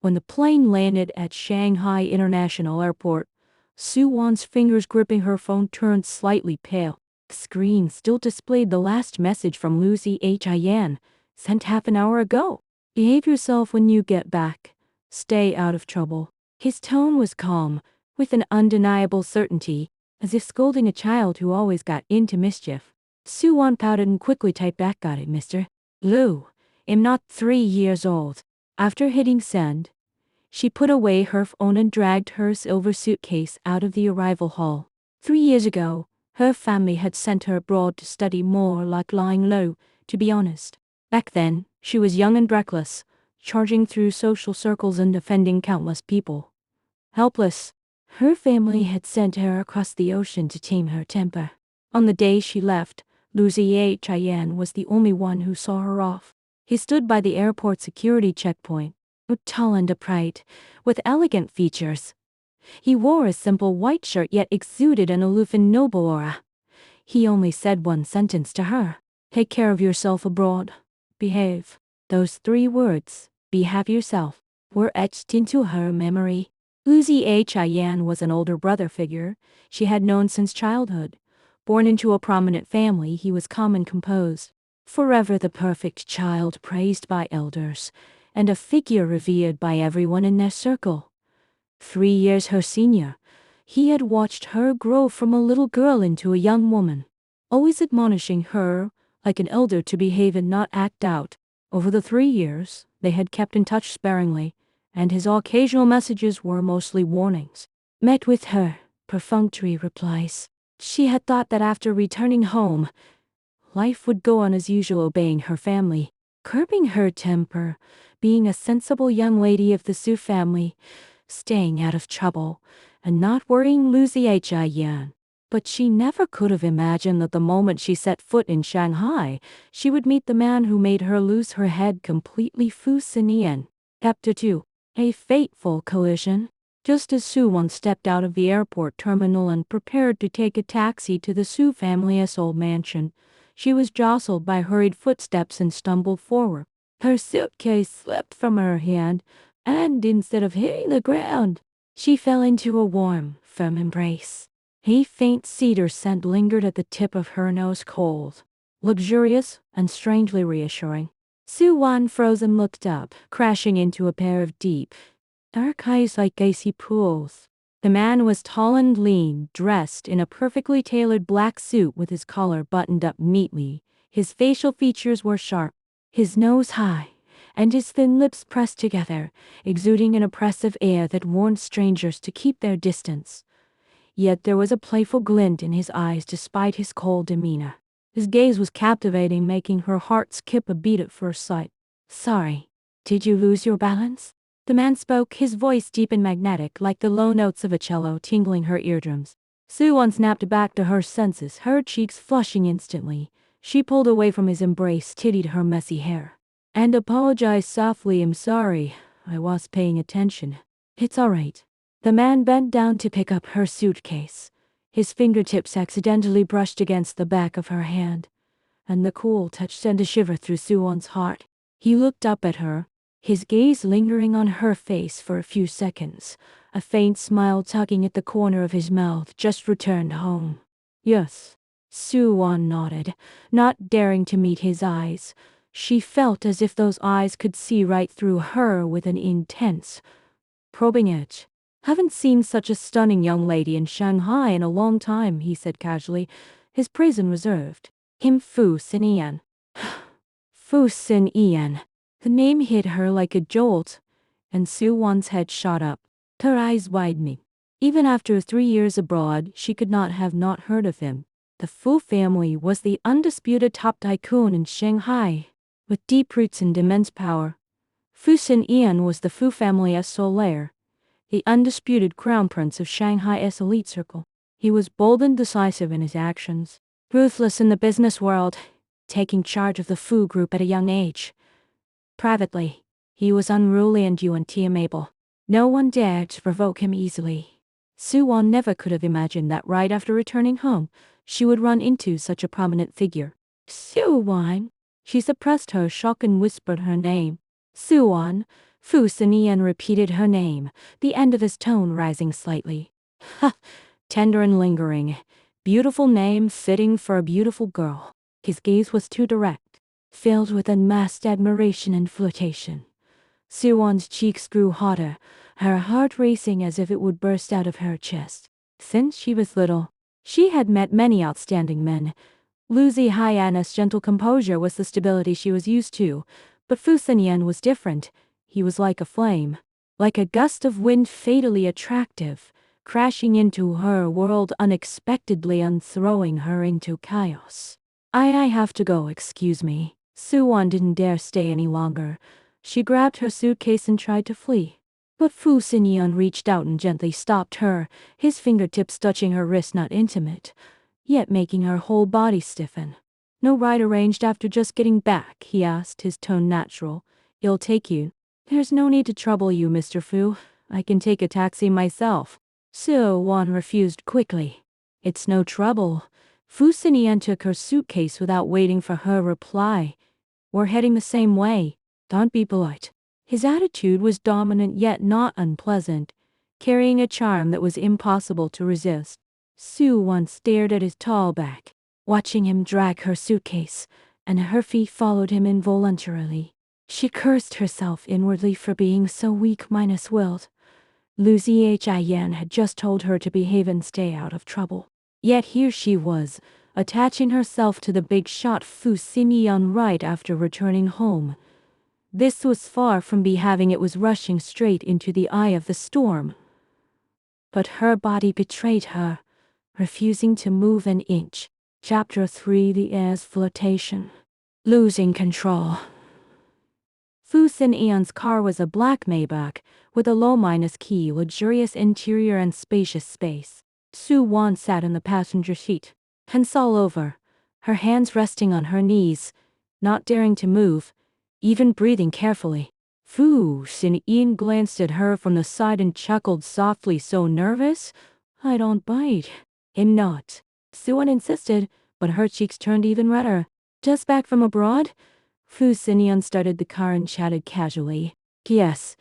When the plane landed at Shanghai International Airport, Su Wan's fingers gripping her phone turned slightly pale. The screen still displayed the last message from Lucy Hin, sent half an hour ago. Behave yourself when you get back. Stay out of trouble. His tone was calm, with an undeniable certainty, as if scolding a child who always got into mischief. Su Wan pouted and quickly typed back, "Got it, mister. Lu, I'm not 3 years old." After hitting send, she put away her phone and dragged her silver suitcase out of the arrival hall. 3 years ago, her family had sent her abroad to study more like lying low, to be honest. Back then, she was young and reckless, charging through social circles and offending countless people. Helpless, her family had sent her across the ocean to tame her temper. On the day she left, Lucy Hin was the only one who saw her off. He stood by the airport security checkpoint, tall and upright, with elegant features. He wore a simple white shirt yet exuded an aloof and noble aura. He only said one sentence to her: "Take care of yourself abroad. Behave." Those 3 words, "behave yourself," were etched into her memory. Lucy Hin was an older brother figure she had known since childhood. Born into a prominent family, he was calm and composed, forever the perfect child praised by elders, and a figure revered by everyone in their circle. 3 years her senior, he had watched her grow from a little girl into a young woman, always admonishing her, like an elder, to behave and not act out. Over the 3 years, they had kept in touch sparingly, and his occasional messages were mostly warnings, met with her perfunctory replies. She had thought that after returning home, life would go on as usual, obeying her family, curbing her temper, being a sensible young lady of the Su family, staying out of trouble, and not worrying Lucy Hin. But she never could have imagined that the moment she set foot in Shanghai, she would meet the man who made her lose her head completely. Fu Xin. Chapter 2. A fateful collision. Just as Su Wan stepped out of the airport terminal and prepared to take a taxi to the Su family's old mansion, she was jostled by hurried footsteps and stumbled forward. Her suitcase slipped from her hand, and instead of hitting the ground, she fell into a warm, firm embrace. A faint cedar scent lingered at the tip of her nose, cold, luxurious, and strangely reassuring. Su Wan froze and looked up, crashing into a pair of deep, dark eyes like icy pools. The man was tall and lean, dressed in a perfectly tailored black suit with his collar buttoned up neatly. His facial features were sharp, his nose high, and his thin lips pressed together, exuding an oppressive air that warned strangers to keep their distance. Yet there was a playful glint in his eyes despite his cold demeanor. His gaze was captivating, making her heart skip a beat at first sight. "Sorry, did you lose your balance?" The man spoke, his voice deep and magnetic, like the low notes of a cello tingling her eardrums. Su Wan snapped back to her senses, her cheeks flushing instantly. She pulled away from his embrace, tidied her messy hair, and apologized softly. "I'm sorry, I was paying attention." "It's all right." The man bent down to pick up her suitcase. His fingertips accidentally brushed against the back of her hand, and the cool touch sent a shiver through Su Wan's heart. He looked up at her, his gaze lingering on her face for a few seconds, a faint smile tugging at the corner of his mouth. "Just returned home?" "Yes." Su Wan nodded, not daring to meet his eyes. She felt as if those eyes could see right through her with an intense, probing edge. "Haven't seen such a stunning young lady in Shanghai in a long time," he said casually, his praise unreserved. "Him Fu Xin." Fu Xin. The name hit her like a jolt, and Su Wan's head shot up, her eyes widening. Even after 3 years abroad, she could not have not heard of him. The Fu family was the undisputed top tycoon in Shanghai, with deep roots and immense power. Fu Xin was the Fu family's sole heir, the undisputed crown prince of Shanghai's elite circle. He was bold and decisive in his actions, ruthless in the business world, taking charge of the Fu group at a young age. Privately, he was unruly and untamable. No one dared to provoke him easily. Su Wan never could have imagined that right after returning home, she would run into such a prominent figure. "Su Wan." She suppressed her shock and whispered her name. "Su Wan." Fu Xinyan repeated her name, the end of his tone rising slightly. Ha! Tender and lingering. Beautiful name fitting for a beautiful girl. His gaze was too direct, filled with unmasked admiration and flirtation. Suwon's cheeks grew hotter, her heart racing as if it would burst out of her chest. Since she was little, she had met many outstanding men. Luzi Hyana's gentle composure was the stability she was used to, but Fu Xinyan was different. He was like a flame, like a gust of wind fatally attractive, crashing into her world unexpectedly and throwing her into chaos. I have to go, excuse me. Suwon didn't dare stay any longer. She grabbed her suitcase and tried to flee. But Fu Xinyan reached out and gently stopped her, his fingertips touching her wrist, not intimate, yet making her whole body stiffen. No ride arranged after just getting back, he asked, his tone natural. It'll take you. There's no need to trouble you, Mr. Fu. I can take a taxi myself. Suwon refused quickly. It's no trouble. Fu Xinyan took her suitcase without waiting for her reply. We're heading the same way. Don't be polite. His attitude was dominant yet not unpleasant, carrying a charm that was impossible to resist. Suwon stared at his tall back, watching him drag her suitcase, and her feet followed him involuntarily. She cursed herself inwardly for being so weak-willed. Luzi Hien had just told her to behave and stay out of trouble. Yet here she was, attaching herself to the big shot Fu Xinyan right after returning home. This was far from behaving, it was rushing straight into the eye of the storm. But her body betrayed her, refusing to move an inch. Chapter 3: The Air's Flirtation. Losing control. Fu Xinyan's car was a black Maybach, with a low-key, luxurious interior and spacious space. Suwon sat in the passenger seat, hands all over, her hands resting on her knees, not daring to move, even breathing carefully. Fu Xinyan glanced at her from the side and chuckled softly. So nervous? I don't bite. I'm not. Suwon insisted, but her cheeks turned even redder. Just back from abroad? Fu Xinyan started the car and chatted casually. Yes.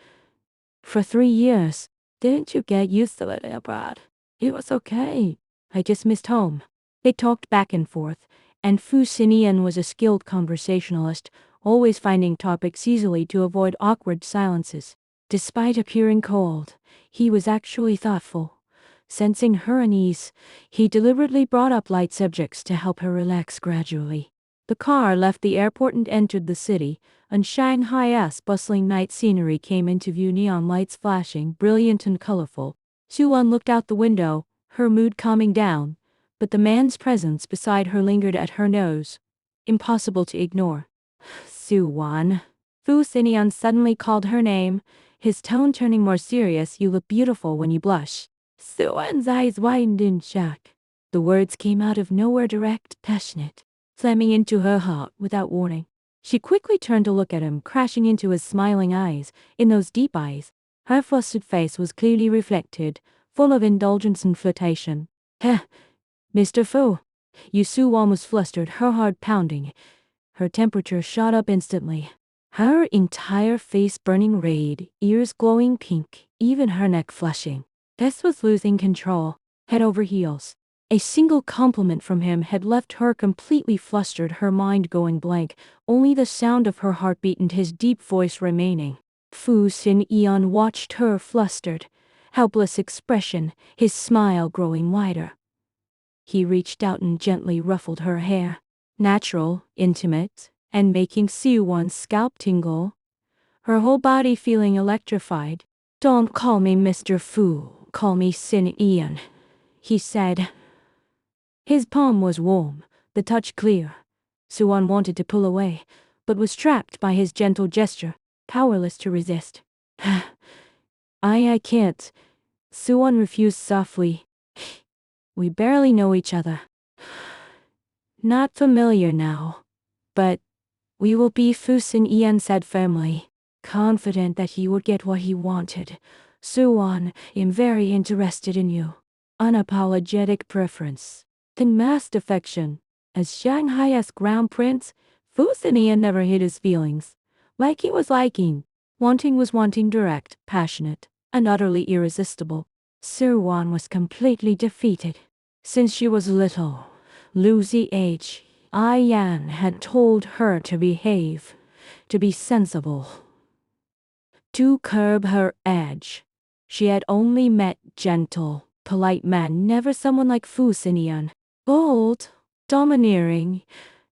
For 3 years. Didn't you get used to it abroad? It was okay. I just missed home. They talked back and forth, and Fu Xinyan was a skilled conversationalist, always finding topics easily to avoid awkward silences. Despite appearing cold, he was actually thoughtful. Sensing her unease, he deliberately brought up light subjects to help her relax gradually. The car left the airport and entered the city, and Shanghai's bustling night scenery came into view, neon lights flashing, brilliant and colorful. Suwon looked out the window, her mood calming down, but the man's presence beside her lingered at her nose. Impossible to ignore. Suwon. Fu Xinyan suddenly called her name, his tone turning more serious. You look beautiful when you blush. Suwon's eyes widened in shock. The words came out of nowhere, direct, passionate, slamming into her heart without warning. She quickly turned to look at him, crashing into his smiling eyes. In those deep eyes, her flustered face was clearly reflected, full of indulgence and flirtation. Heh, Mr. Fu. Suwon was flustered, her heart pounding. Her temperature shot up instantly. Her entire face burning red, ears glowing pink, even her neck flushing. Tess was losing control, head over heels. A single compliment from him had left her completely flustered, her mind going blank, only the sound of her heartbeat and his deep voice remaining. Fu Xinyan watched her flustered, helpless expression, his smile growing wider. He reached out and gently ruffled her hair, natural, intimate, and making Suwon's scalp tingle, her whole body feeling electrified. Don't call me Mr. Fu, call me Xinyan, he said. His palm was warm, the touch clear. Suwon wanted to pull away, but was trapped by his gentle gesture, powerless to resist. I can't. Suwon refused softly. We barely know each other. Not familiar now, but we will be, Fu Xinyan said firmly, confident that he would get what he wanted. Suwon, I'm very interested in you. Unapologetic preference. Unmasked affection. As Shanghai's crown prince, Fu Xinyan never hid his feelings. Liking was liking. Wanting was wanting, direct, passionate, and utterly irresistible. Suwon was completely defeated. Since she was little, Lucy H. Ian had told her to behave, to be sensible, to curb her edge. She had only met gentle, polite men, never someone like Fu Xinyan. Bold, domineering,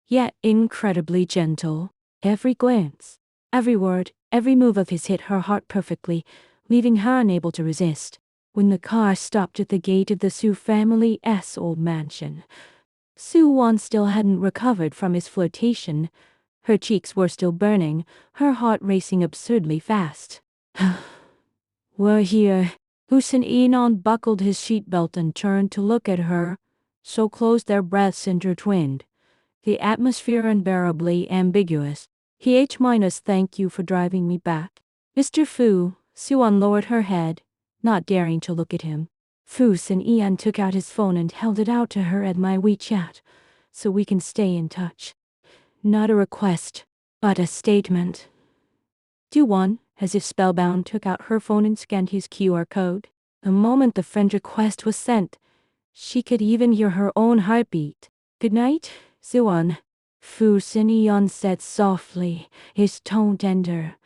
yet incredibly gentle. Every glance, every word, every move of his hit her heart perfectly, leaving her unable to resist. When the car stopped at the gate of the Su family's old mansion, Suwon still hadn't recovered from his flirtation. Her cheeks were still burning, her heart racing absurdly fast. We're here. Hussein Enon buckled his seatbelt and turned to look at her. So close their breaths intertwined. The atmosphere unbearably ambiguous. Thank you for driving me back. Mr. Fu, Suwon lowered her head, not daring to look at him. Fu Xinyan took out his phone and held it out to her. At my WeChat, so we can stay in touch. Not a request, but a statement. Duwon, as if spellbound, took out her phone and scanned his QR code. The moment the friend request was sent, she could even hear her own heartbeat. Good night, Suwon, Fu Xinyan said softly, his tone tender.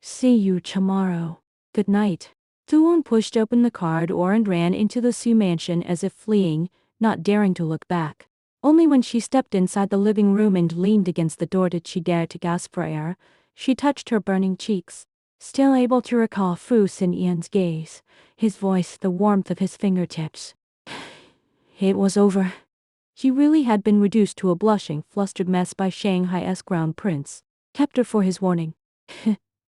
See you tomorrow. Good night. Suwon pushed open the car door and ran into the Su mansion as if fleeing, not daring to look back. Only when she stepped inside the living room and leaned against the door did she dare to gasp for air. She touched her burning cheeks, still able to recall Fu Xinyan's gaze, his voice, the warmth of his fingertips. It was over. She really had been reduced to a blushing, flustered mess by Shanghai's crown prince, kept her for his warning.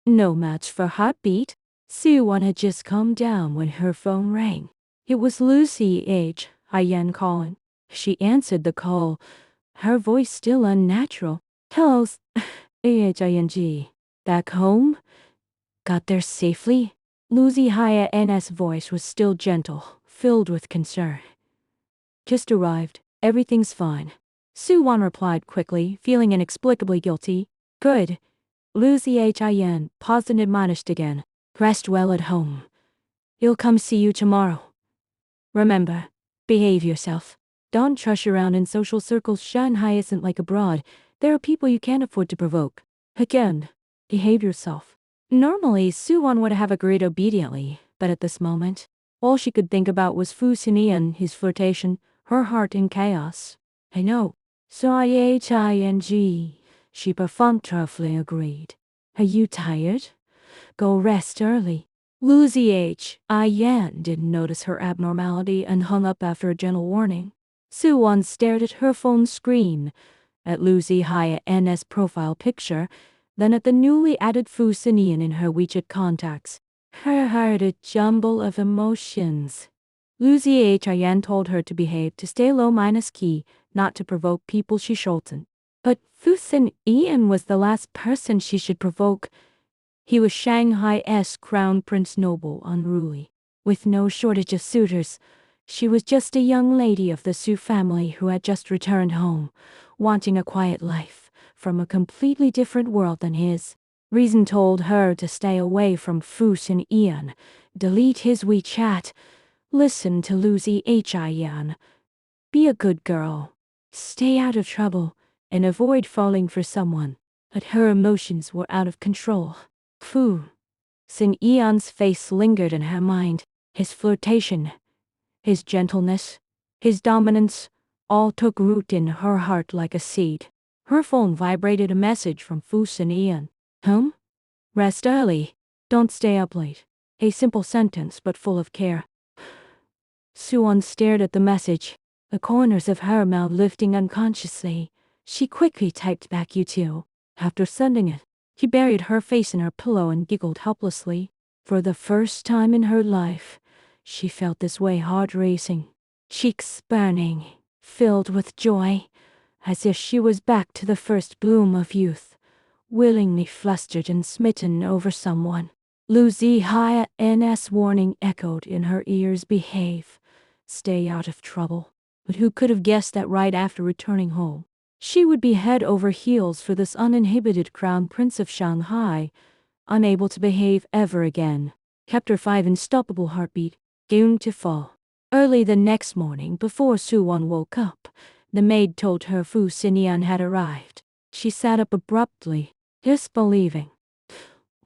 No match for heartbeat. Suwon had just calmed down when her phone rang. It was Lucy H. Ian calling. She answered the call, her voice still unnatural. Hello, AHING. Back home? Got there safely? Lucy Hya's voice was still gentle, filled with concern. Just arrived. Everything's fine. Suwon replied quickly, feeling inexplicably guilty. Good. Lucy Hin paused and admonished again. Rest well at home. He'll come see you tomorrow. Remember, behave yourself. Don't trush around in social circles. Shanghai isn't like abroad. There are people you can't afford to provoke. Again, behave yourself. Normally, Suwon would have agreed obediently, but at this moment, all she could think about was Fu Xinyan, his flirtation, her heart in chaos. I know. So IHING, she perfunctorily agreed. Are you tired? Go rest early. Lucy H. Ian didn't notice her abnormality and hung up after a gentle warning. Suwon stared at her phone screen, at Lucy Hya's profile picture, then at the newly added Fu Xinyan in her WeChat contacts. Her heart a jumble of emotions. Lucy H. Ian told her to behave, to stay low minus key, not to provoke people she shouldn't. But Fu Xinyan was the last person she should provoke. He was Shanghai's crown prince, noble, unruly, with no shortage of suitors. She was just a young lady of the Su family who had just returned home, wanting a quiet life, from a completely different world than his. Reason told her to stay away from Fu Xinyan, delete his WeChat, listen to Lucy Hin, be a good girl, stay out of trouble, and avoid falling for someone. But her emotions were out of control. Fu Xinyan's face lingered in her mind. His flirtation, his gentleness, his dominance, all took root in her heart like a seed. Her phone vibrated, a message from Fu Xinyan. Home? Rest early. Don't stay up late. A simple sentence, but full of care. Suwon stared at the message, the corners of her mouth lifting unconsciously. She quickly typed back, "You too." After sending it, she buried her face in her pillow and giggled helplessly. For the first time in her life, she felt this way, heart racing, cheeks burning, filled with joy, as if she was back to the first bloom of youth, willingly flustered and smitten over someone. Lucy Hya's warning echoed in her ears, behave, stay out of trouble. But who could have guessed that right after returning home, she would be head over heels for this uninhibited crown prince of Shanghai, unable to behave ever again. Chapter 5 Unstoppable Heartbeat, doomed to fall. Early the next morning, before Suwon woke up, the maid told her Fu Xinyan had arrived. She sat up abruptly, disbelieving.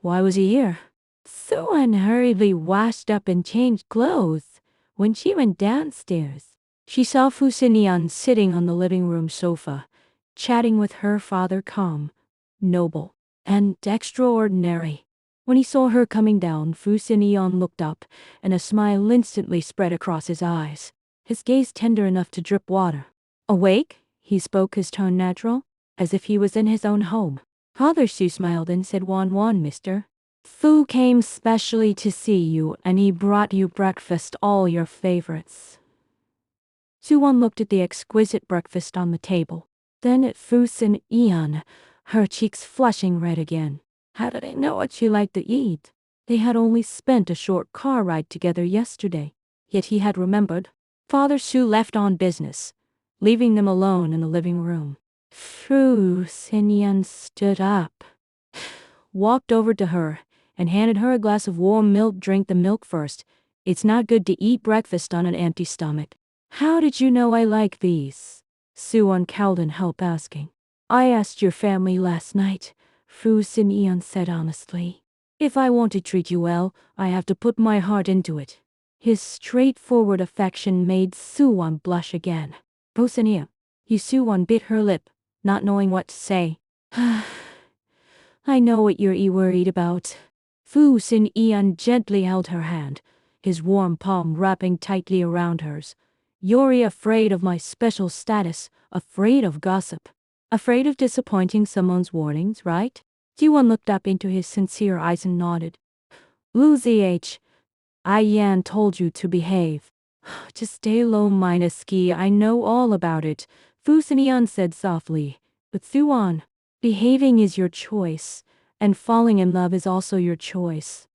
Why was he here? Suwon hurriedly washed up and changed clothes. When she went downstairs, she saw Fu Xinyan sitting on the living room sofa, chatting with her father, calm, noble, and extraordinary. When he saw her coming down, Fu Xinyan looked up, and a smile instantly spread across his eyes, his gaze tender enough to drip water. Awake? He spoke, his tone natural, as if he was in his own home. Father Su smiled and said, Wan, mister. Fu came specially to see you, and he brought you breakfast, all your favorites. Suwon looked at the exquisite breakfast on the table, then at Fu Xinyan, her cheeks flushing red again. How did I know what she liked to eat? They had only spent a short car ride together yesterday, yet he had remembered. Father Su left on business, leaving them alone in the living room. Fu Xinyan stood up, walked over to her, and handed her a glass of warm milk. Drink the milk first. It's not good to eat breakfast on an empty stomach. How did you know I like these? Suwon couldn't help asking. I asked your family last night, Fu Xinyan said honestly. If I want to treat you well, I have to put my heart into it. His straightforward affection made Suwon blush again. Fu Xinyan. Suwon bit her lip, not knowing what to say. I know what you're worried about. Fu Xinyan gently held her hand, his warm palm wrapping tightly around hers. You're afraid of my special status, afraid of gossip, afraid of disappointing someone's warnings, right? Jiwon looked up into his sincere eyes and nodded. Lu Zh, Yan told you to behave. Just stay low, Ski. I know all about it, Fu Xinyan said softly. But Suwon, behaving is your choice, and falling in love is also your choice.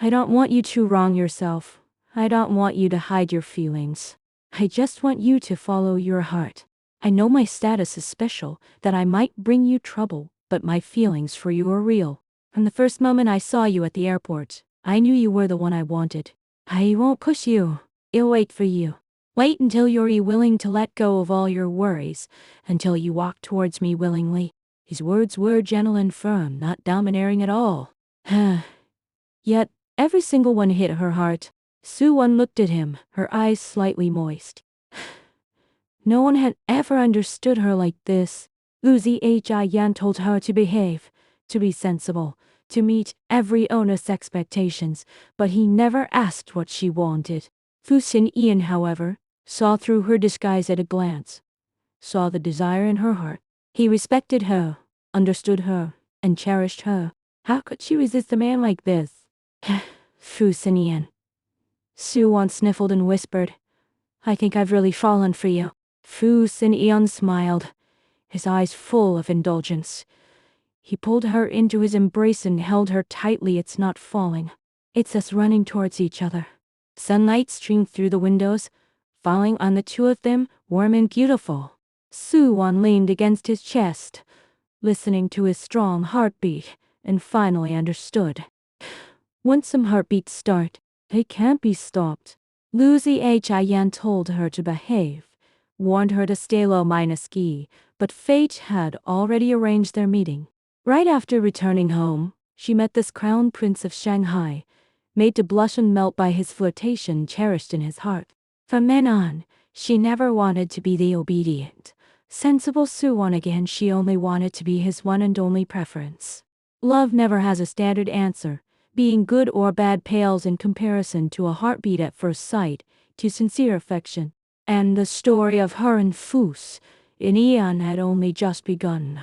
I don't want you to wrong yourself. I don't want you to hide your feelings. I just want you to follow your heart. I know my status is special, that I might bring you trouble, but my feelings for you are real. From the first moment I saw you at the airport, I knew you were the one I wanted. I won't push you. I'll wait for you. Wait until you're willing to let go of all your worries, until you walk towards me willingly. His words were gentle and firm, not domineering at all. Yet, every single one hit her heart. Suwon looked at him, her eyes slightly moist. No one had ever understood her like this. Lu Zh told her to behave, to be sensible, to meet every owner's expectations, but he never asked what she wanted. Fu Xinyan, however, saw through her disguise at a glance, saw the desire in her heart. He respected her, understood her, and cherished her. How could she resist a man like this? Fu Xinyan. Suwon sniffled and whispered, I think I've really fallen for you. Fu Xinyan smiled, his eyes full of indulgence. He pulled her into his embrace and held her tightly. It's not falling. It's us running towards each other. Sunlight streamed through the windows, falling on the two of them, warm and beautiful. Suwon leaned against his chest, listening to his strong heartbeat, and finally understood. Once some heartbeats start, they can't be stopped. Lu Zh told her to behave, warned her to stay low Ski, but fate had already arranged their meeting. Right after returning home, she met this crown prince of Shanghai, made to blush and melt by his flirtation, cherished in his heart. From then on, she never wanted to be the obedient, sensible Suwon again. She only wanted to be his one and only preference. Love never has a standard answer. Being good or bad pales in comparison to a heartbeat at first sight, to sincere affection. And the story of her and Fu Xinyan had only just begun.